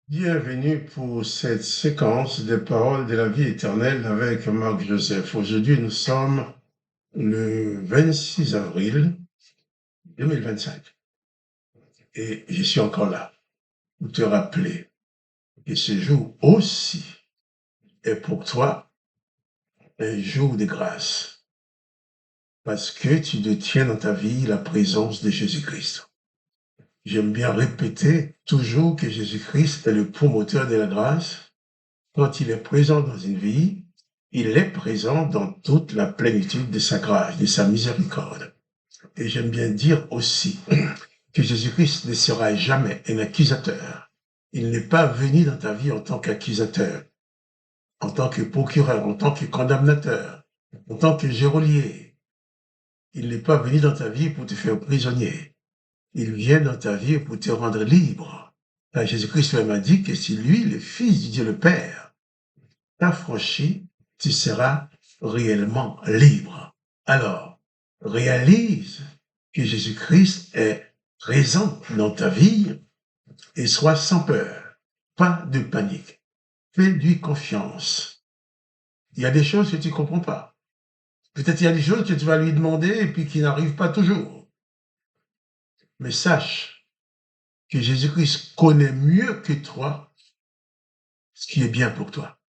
Bienvenue pour cette séquence des paroles de la vie éternelle avec Marc Joseph. Aujourd'hui, nous sommes le 26 avril 2025 et je suis encore là pour te rappeler que ce jour aussi est pour toi un jour de grâce parce que tu détiens dans ta vie la présence de Jésus-Christ. J'aime bien répéter toujours que Jésus-Christ est le promoteur de la grâce. Quand il est présent dans une vie, il est présent dans toute la plénitude de sa grâce, de sa miséricorde. Et j'aime bien dire aussi que Jésus-Christ ne sera jamais un accusateur. Il n'est pas venu dans ta vie en tant qu'accusateur, en tant que procureur, en tant que condamnateur, en tant que geôlier. Il n'est pas venu dans ta vie pour te faire prisonnier. Il vient dans ta vie pour te rendre libre. Car Jésus-Christ même a dit que si lui, le Fils du Dieu le Père, t'affranchis, tu seras réellement libre. Alors, réalise que Jésus-Christ est présent dans ta vie et sois sans peur, pas de panique. Fais-lui confiance. Il y a des choses que tu ne comprends pas. Peut-être il y a des choses que tu vas lui demander et puis qui n'arrivent pas toujours. Mais sache que Jésus-Christ connaît mieux que toi ce qui est bien pour toi.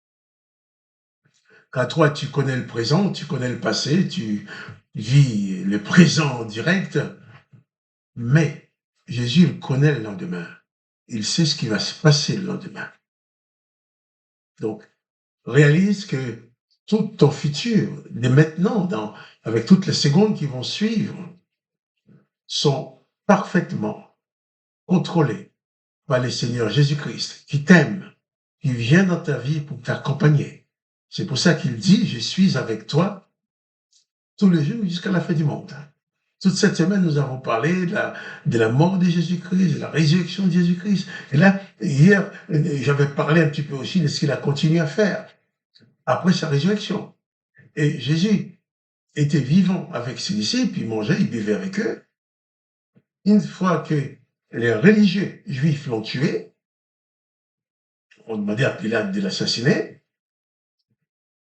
Car toi, tu connais le présent, tu connais le passé, tu vis le présent en direct, mais Jésus il connaît le lendemain. Il sait ce qui va se passer le lendemain. Donc, réalise que tout ton futur, dès maintenant, avec toutes les secondes qui vont suivre, sont parfaitement contrôlés par le Seigneur Jésus-Christ, qui t'aime, qui vient dans ta vie pour t'accompagner. C'est pour ça qu'il dit, je suis avec toi tous les jours jusqu'à la fin du monde. Toute cette semaine, nous avons parlé de la mort de Jésus-Christ, de la résurrection de Jésus-Christ. Et là, hier, j'avais parlé un petit peu aussi de ce qu'il a continué à faire après sa résurrection. Et Jésus était vivant avec ses disciples, il mangeait, il buvait avec eux. Une fois que les religieux juifs l'ont tué, on demandait à Pilate de l'assassiner,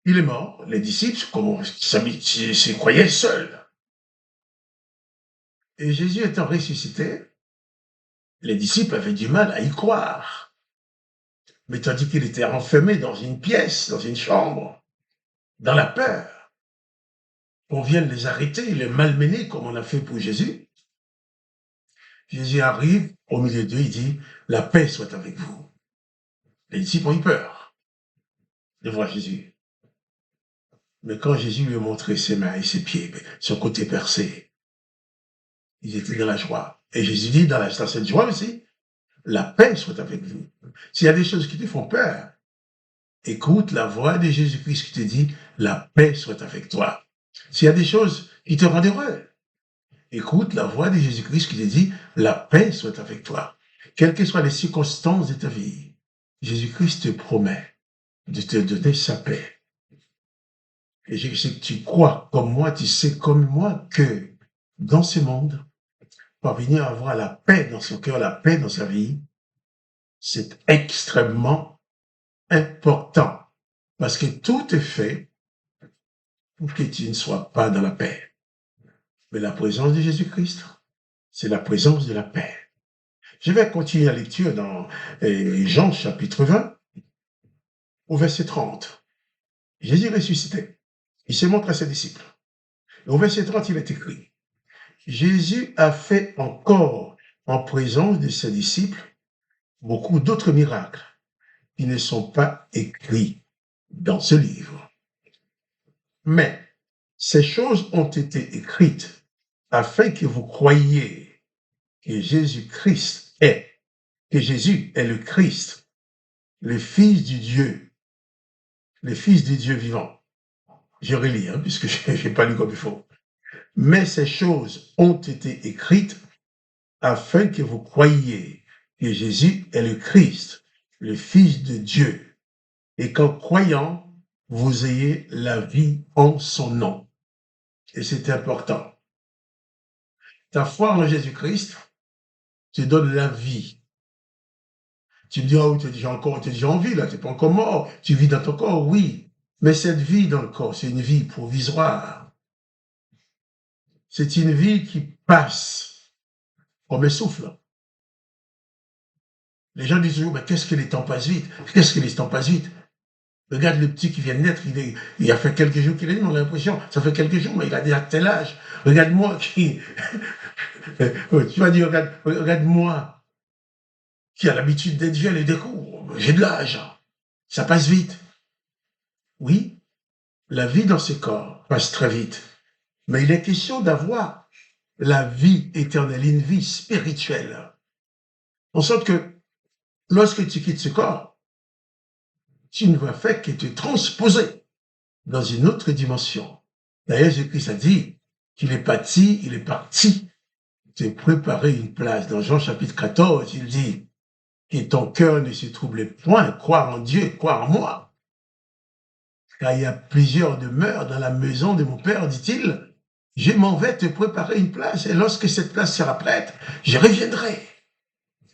il est mort. Les disciples se croyaient seuls. Et Jésus étant ressuscité, les disciples avaient du mal à y croire. Mais tandis qu'il était enfermé dans une pièce, dans une chambre, dans la peur, qu'on vienne les arrêter, les malmener comme on a fait pour Jésus, Jésus arrive au milieu d'eux, il dit, la paix soit avec vous. Les disciples ont eu peur de voir Jésus. Mais quand Jésus lui a montré ses mains et ses pieds, son côté percé, ils étaient dans la joie. Et Jésus dit dans cette joie aussi, la paix soit avec vous. S'il y a des choses qui te font peur, écoute la voix de Jésus-Christ qui te dit, la paix soit avec toi. S'il y a des choses qui te rendent heureux, écoute la voix de Jésus-Christ qui te dit, la paix soit avec toi. Quelles que soient les circonstances de ta vie, Jésus-Christ te promet de te donner sa paix. Et je sais que tu crois comme moi, tu sais comme moi que dans ce monde, parvenir à avoir la paix dans son cœur, la paix dans sa vie, c'est extrêmement important. Parce que tout est fait pour que tu ne sois pas dans la paix. Mais la présence de Jésus-Christ, c'est la présence de la paix. Je vais continuer la lecture dans Jean chapitre 20, au verset 30. Jésus ressuscité. Il se montre à ses disciples. Et au verset 30, il est écrit, Jésus a fait encore en présence de ses disciples beaucoup d'autres miracles qui ne sont pas écrits dans ce livre. Mais ces choses ont été écrites afin que vous croyiez que Jésus-Christ est, que Jésus est le Christ, le Fils du Dieu, le Fils du Dieu vivant. Je relis, puisque je n'ai pas lu comme il faut. Mais ces choses ont été écrites afin que vous croyiez que Jésus est le Christ, le Fils de Dieu, et qu'en croyant, vous ayez la vie en son nom. Et c'est important. Ta foi en Jésus-Christ te donne la vie. Tu me dis, oh, tu es déjà en vie, là, tu n'es pas encore mort. Tu vis dans ton corps, oui. Mais cette vie dans le corps, c'est une vie provisoire. C'est une vie qui passe comme un souffle. Les gens disent toujours, mais qu'est-ce que les temps passent vite? Qu'est-ce que les temps passent vite? Regarde le petit qui vient de naître, il a fait quelques jours qu'il est né, on a l'impression, ça fait quelques jours, mais il a déjà tel âge. Regarde-moi qui... tu vas dire, regarde-moi qui a l'habitude d'être jeune et découvre, j'ai de l'âge. Ça passe vite. Oui, la vie dans ce corps passe très vite. Mais il est question d'avoir la vie éternelle, une vie spirituelle. En sorte que lorsque tu quittes ce corps, tu ne vas faire que te transposer dans une autre dimension. D'ailleurs, Jésus-Christ a dit qu'il est parti te préparer une place. Dans Jean chapitre 14, il dit que ton cœur ne se trouble point, croire en Dieu, croire en moi. Car il y a plusieurs demeures dans la maison de mon Père, dit-il. Je m'en vais te préparer une place, et lorsque cette place sera prête, je reviendrai,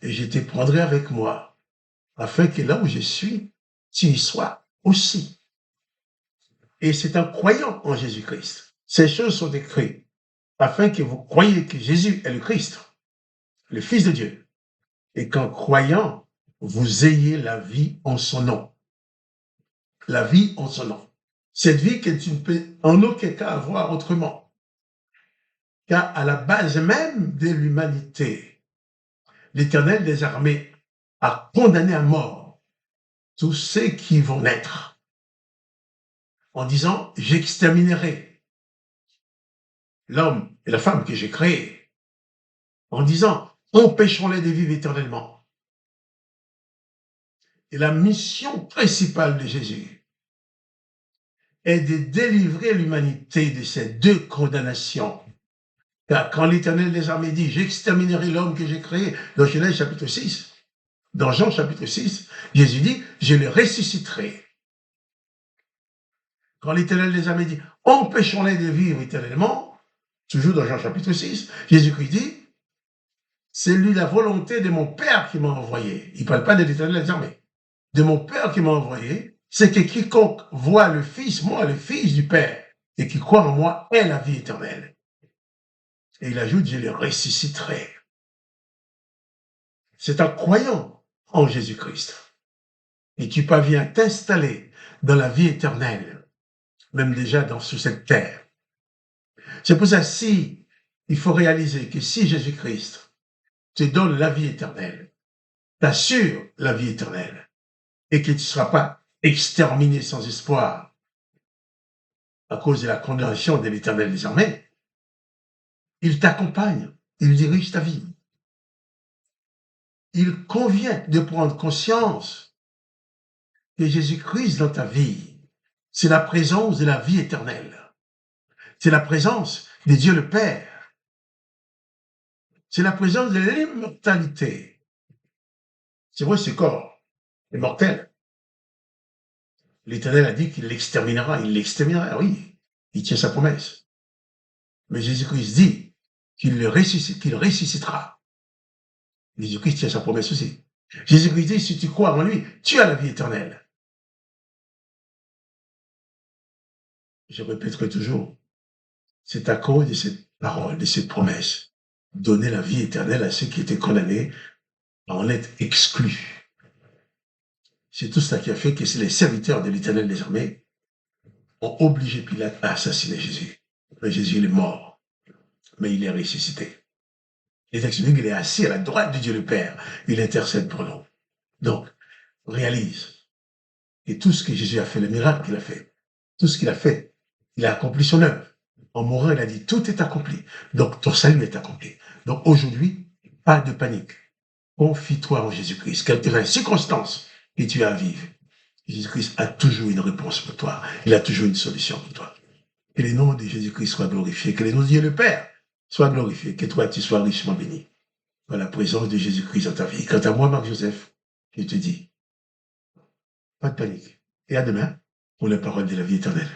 et je te prendrai avec moi, afin que là où je suis, tu y sois aussi. Et c'est en croyant en Jésus-Christ. Ces choses sont écrites, afin que vous croyiez que Jésus est le Christ, le Fils de Dieu, et qu'en croyant, vous ayez la vie en son nom. La vie en son nom. Cette vie que tu ne peux en aucun cas avoir autrement. Car à la base même de l'humanité, l'Éternel des armées a condamné à mort tous ceux qui vont naître, en disant, j'exterminerai l'homme et la femme que j'ai créés, en disant, empêchons-les de vivre éternellement. Et la mission principale de Jésus est de délivrer l'humanité de ces deux condamnations. Car quand l'Éternel des armées dit, j'exterminerai l'homme que j'ai créé, dans Genèse chapitre 6, dans Jean chapitre 6, Jésus dit, je le ressusciterai. Quand l'Éternel des armées dit, empêchons-les de vivre éternellement, toujours dans Jean chapitre 6, Jésus-Christ dit, c'est lui la volonté de mon Père qui m'a envoyé. Il ne parle pas de l'Éternel des armées. De mon Père qui m'a envoyé, c'est que quiconque voit le Fils, moi, le Fils du Père, et qui croit en moi, ait la vie éternelle. Et il ajoute, je le ressusciterai. C'est en croyant en Jésus-Christ. Et tu parviens t'installer dans la vie éternelle, même déjà sur cette terre. C'est pour ça, il faut réaliser que si Jésus-Christ te donne la vie éternelle, t'assure la vie éternelle, et que tu ne seras pas exterminé sans espoir à cause de la condamnation de l'Éternel des armées, il t'accompagne, il dirige ta vie. Il convient de prendre conscience que Jésus-Christ dans ta vie, c'est la présence de la vie éternelle. C'est la présence de Dieu le Père. C'est la présence de l'immortalité. C'est vrai, ce corps est mortel. L'Éternel a dit qu'il l'exterminera. Il l'exterminera, oui. Il tient sa promesse. Mais Jésus-Christ dit qu'il ressuscitera. Jésus-Christ tient sa promesse aussi. Jésus-Christ dit, si tu crois en lui, tu as la vie éternelle. Je répéterai toujours, c'est à cause de cette parole, de cette promesse, donner la vie éternelle à ceux qui étaient condamnés à en être exclus. C'est tout ça qui a fait que les serviteurs de l'Éternel des armées ont obligé Pilate à assassiner Jésus. Mais Jésus, il est mort, mais il est ressuscité. Les textes disent qu'il est assis à la droite de Dieu le Père. Il intercède pour nous. Donc, réalise que tout ce que Jésus a fait, le miracle qu'il a fait, tout ce qu'il a fait, il a accompli son œuvre. En mourant, il a dit, tout est accompli. Donc, ton salut est accompli. Donc, aujourd'hui, pas de panique. Confie-toi en Jésus-Christ. Quelles que soient les circonstances que tu as à vivre, Jésus-Christ a toujours une réponse pour toi. Il a toujours une solution pour toi. Que le nom de Jésus-Christ soit glorifié. Que le nom de Dieu le Père soit glorifié. Que toi, tu sois richement béni par la présence de Jésus-Christ dans ta vie. Quant à moi, Marc-Joseph, je te dis, pas de panique. Et à demain pour la parole de la vie éternelle.